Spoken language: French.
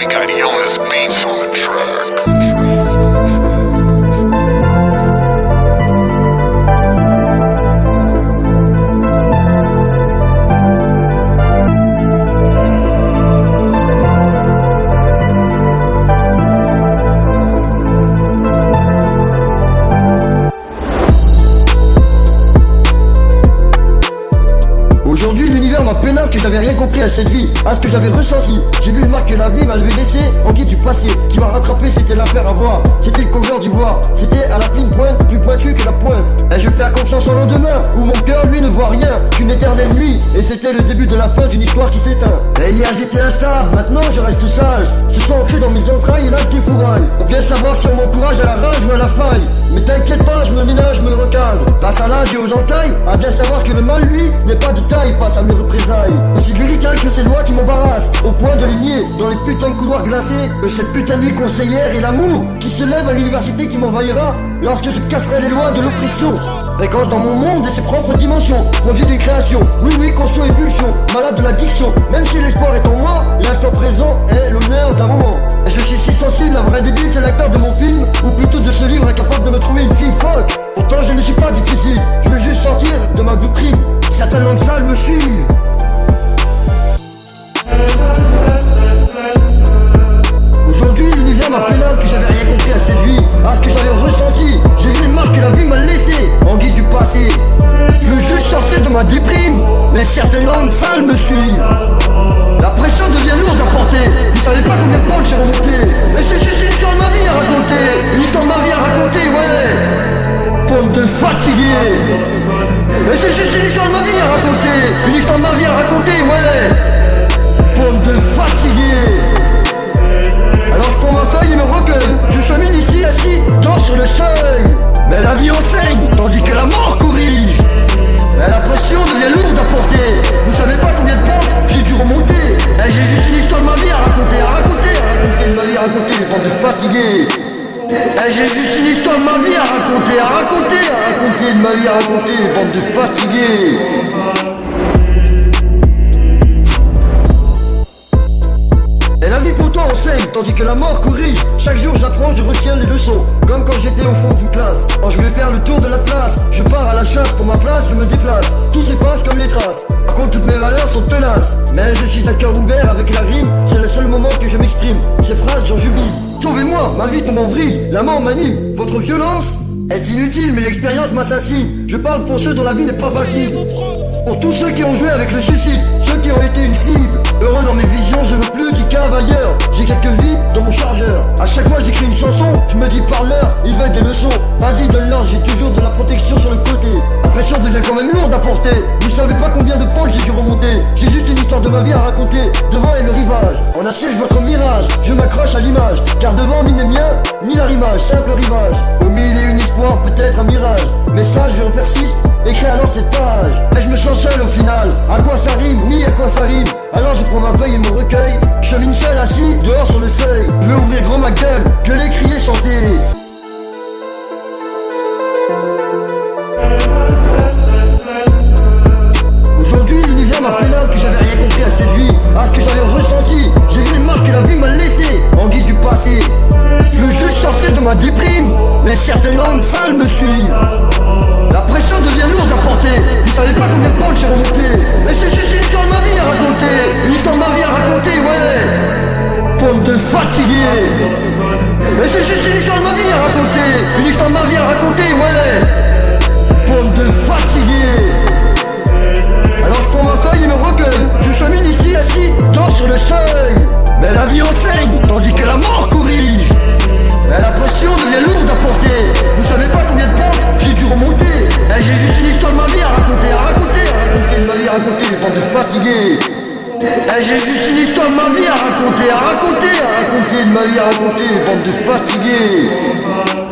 Got Jonas Beats on the track. Aujourd'hui l'univers m'a peinard que j'avais rien compris à cette vie, à ce que j'avais ressenti. J'ai vu le marque que la vie m'avait laissé en guide du passé. Qui m'a rattrapé, c'était l'affaire à voir. C'était le cover d'ivoire, c'était à la fine pointe, plus pointu que la pointe. Et je perds confiance en lendemain, où mon cœur lui ne voit rien qu'une éternelle nuit. Et c'était le début de la fin d'une histoire qui s'éteint. Et hier j'étais instable, maintenant je reste sage. Ce sont ancrés dans mes entrailles et l'âge qui fourraille. Pour bien savoir si on m'encourage à la rage ou à la faille. Mais t'inquiète pas, je me ménage, je me recadre. Face à l'âge et aux entailles, à bien savoir que le mal lui n'est pas de taille face à mes représailles. Aussi lyrical que ces lois qui m'embarrassent, au point de les nier dans les putains de couloirs glacés. Que cette putain de nuit conseillère et l'amour qui se lève à l'université qui m'envahira lorsque je casserai les lois de l'oppression. Fréquence dans mon monde et ses propres dimensions, produit d'une création, oui conscient et pulsion, malade de l'addiction. Même si l'espoir est en moi, l'instant présent est l'honneur d'un moment. Et je suis si sensible, un vrai débile, c'est l'acteur de mon film, ou plutôt de ce livre incapable de me trouver une fille fuck. Pourtant je ne suis pas difficile, je veux juste sortir de ma prime. Certaines langues sales me suivent. Aujourd'hui l'univers m'a peinard que j'avais rien compris à cette vie, à ce que j'avais ressenti. J'ai vu les marques que la vie m'a laissé en guise du passé. Je veux juste sortir de ma déprime, mais certaines langues sales me suivent. La pression devient lourde à porter. Vous savez pas combien de pentes j'ai remonté. Mais c'est juste une histoire de ma vie à raconter. Une histoire de ma vie à raconter, ouais. Pour me fatiguer. Mais c'est juste une histoire de ma vie à raconter. Une histoire de ma vie à raconter, ouais. Pour me fatiguer. Alors je prends ma feuille et me recueille. Je chemine ici assis, dors sur le seuil. Mais la vie enseigne, tandis que la mort corrige. Mais la pression devient lourde à porter. Vous savez pas combien de pentes j'ai dû remonter. Et j'ai juste une histoire de ma vie à raconter, de ma vie à raconter, les bandes de fatigués. Et j'ai juste une histoire de ma vie à raconter, de ma vie à raconter, les bandes de fatigués. Et la vie pourtant enseigne, tandis que la mort corrige. Chaque jour j'apprends, je retiens les leçons. Comme quand j'étais au fond d'une classe. Quand je vais faire le tour de la classe, je pars à la chasse pour ma place, je me déplace. Tout s'efface comme les traces. Par contre toutes mes valeurs sont tenaces. Mais je suis à cœur ouvert avec la rime. C'est le seul moment que je m'exprime. Ces phrases j'en jubile. Sauvez-moi, ma vie tombe en vrille. La mort m'anime. Votre violence est inutile, mais l'expérience m'assassine. Je parle pour ceux dont la vie n'est pas facile. Pour tous ceux qui ont joué avec le suicide, ceux qui ont été une cible. Heureux dans mes visions, je veux plus qu'ils cavent ailleurs. J'ai quelques vies dans mon chargeur. À chaque fois j'écris une chanson, je me dis parle-leur, ils veulent des leçons. Vas-y donne-leur, j'ai toujours de la protection sur le côté. La pression devient quand même lourde à porter. Vous savez pas combien de pentes j'ai dû remonter. J'ai juste une histoire de ma vie à raconter. Devant est le rivage, en assiège votre mirage. Je m'accroche à l'image, car devant ni les miens, ni l'arrimage, simple rivage. Au milieu une histoire, peut-être un mirage. Message, je persiste, écris alors cette page. Et je me sens seul au final, à quoi ça rime, oui à quoi ça rime. Alors je prends ma feuille et mon recueil. Je chemine seul assis, dehors sur le seuil. Je veux ouvrir grand ma gueule, que les crier chanter. Aujourd'hui l'univers m'a peinard que j'avais rien compris à cette vie, à ce que j'avais ressenti. J'ai vu les marques que la vie m'a laissé en guise du passé. Je veux juste sortir de ma déprime, mais certaines langues sales me suivent. La pression devient lourde à porter. Vous savez pas combien de pentes j'ai remonté. Mais c'est juste une histoire de ma vie à raconter. Une histoire de ma vie à raconter, ouais. Pour me fatiguer. Mais c'est juste une histoire de ma vie à raconter. Une histoire de ma vie à raconter, ouais. Pour me fatiguer. Alors je prends ma feuille et me recueille. Je chemine ici assis, dors sur le seuil. Mais la vie enseigne, tandis que la mort corrige. Mais la pression devient lourde à porter. Vous savez pas combien de pentes j'ai dû remonter. Et j'ai juste une histoire de ma vie à raconter, de ma vie à raconter, les bandes de fatigués. Et j'ai juste une histoire de ma vie à raconter, de ma vie à raconter, les bandes de fatigués.